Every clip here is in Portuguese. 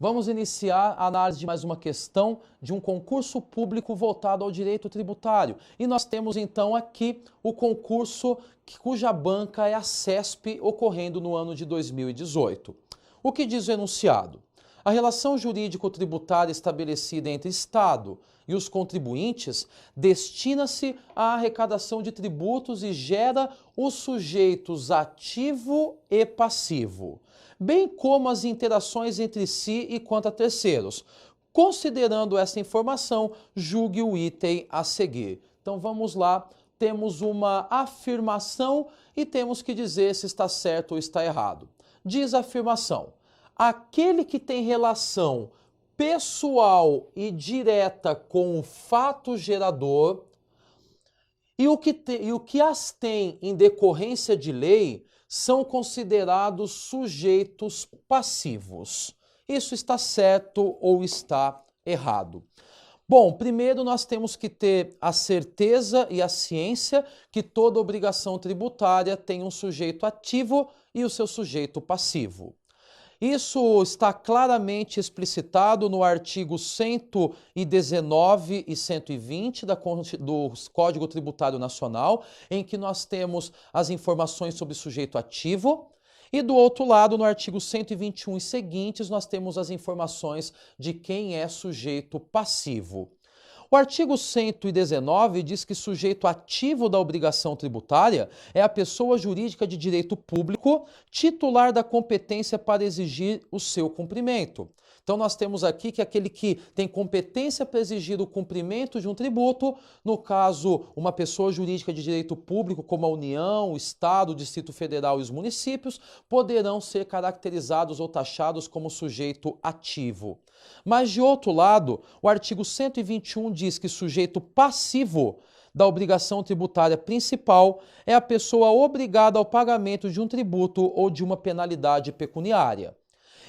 Vamos iniciar a análise de mais uma questão de um concurso público voltado ao direito tributário. E nós temos então aqui o concurso cuja banca é a CESP, ocorrendo no ano de 2018. O que diz o enunciado? A relação jurídico-tributária estabelecida entre Estado e os contribuintes destina-se à arrecadação de tributos e gera os sujeitos ativo e passivo, bem como as interações entre si e quanto a terceiros. Considerando essa informação, julgue o item a seguir. Então vamos lá, temos uma afirmação e temos que dizer se está certo ou está errado. Diz a afirmação: aquele que tem relação pessoal e direta com o fato gerador e o que as tem em decorrência de lei são considerados sujeitos passivos. Isso está certo ou está errado? Bom, primeiro nós temos que ter a certeza e a ciência que toda obrigação tributária tem um sujeito ativo e o seu sujeito passivo. Isso está claramente explicitado no artigo 119 e 120 do Código Tributário Nacional, em que nós temos as informações sobre sujeito ativo, e do outro lado, no artigo 121 e seguintes, nós temos as informações de quem é sujeito passivo. O artigo 119 diz que sujeito ativo da obrigação tributária é a pessoa jurídica de direito público, titular da competência para exigir o seu cumprimento. Então nós temos aqui que aquele que tem competência para exigir o cumprimento de um tributo, no caso, uma pessoa jurídica de direito público, como a União, o Estado, o Distrito Federal e os municípios, poderão ser caracterizados ou taxados como sujeito ativo. Mas, de outro lado, o artigo 121 diz que sujeito passivo da obrigação tributária principal é a pessoa obrigada ao pagamento de um tributo ou de uma penalidade pecuniária.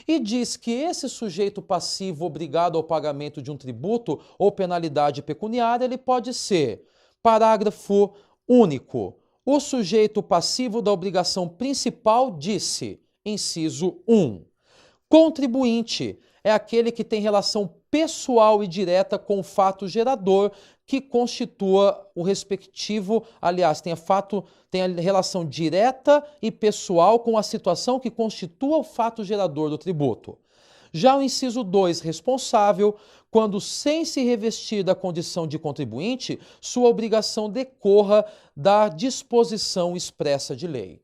E diz que esse sujeito passivo obrigado ao pagamento de um tributo ou penalidade pecuniária, ele pode ser, parágrafo único, o sujeito passivo da obrigação principal disse, inciso 1, contribuinte é aquele que tem relação pessoal e direta com o fato gerador que constitua o respectivo, aliás, tem a relação direta e pessoal com a situação que constitua o fato gerador do tributo. Já o inciso 2, responsável, quando sem se revestir da condição de contribuinte, sua obrigação decorra da disposição expressa de lei.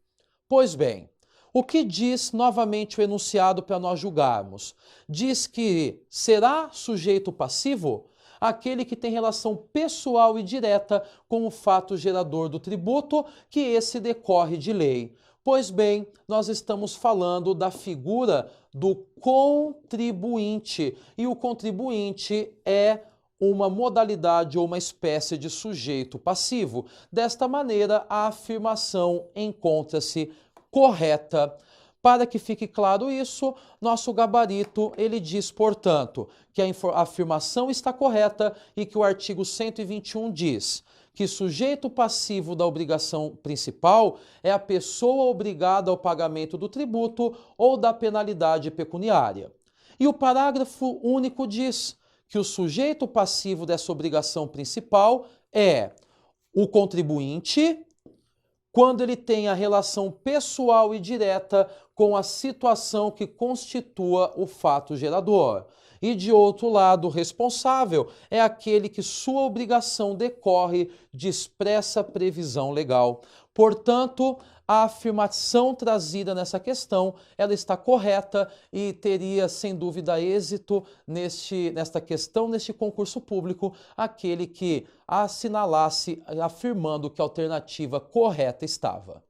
Pois bem, o que diz novamente o enunciado para nós julgarmos? Diz que será sujeito passivo aquele que tem relação pessoal e direta com o fato gerador do tributo, que esse decorre de lei. Pois bem, nós estamos falando da figura do contribuinte, e o contribuinte é uma modalidade ou uma espécie de sujeito passivo. Desta maneira, a afirmação encontra-se correta. Para que fique claro isso, nosso gabarito ele diz, portanto, que a afirmação está correta e que o artigo 121 diz que sujeito passivo da obrigação principal é a pessoa obrigada ao pagamento do tributo ou da penalidade pecuniária. E o parágrafo único diz que o sujeito passivo dessa obrigação principal é o contribuinte, quando ele tem a relação pessoal e direta com a situação que constitua o fato gerador. E, de outro lado, o responsável é aquele que sua obrigação decorre de expressa previsão legal. Portanto, a afirmação trazida nessa questão, ela está correta e teria, sem dúvida, êxito nesta questão, neste concurso público, aquele que a assinalasse afirmando que a alternativa correta estava.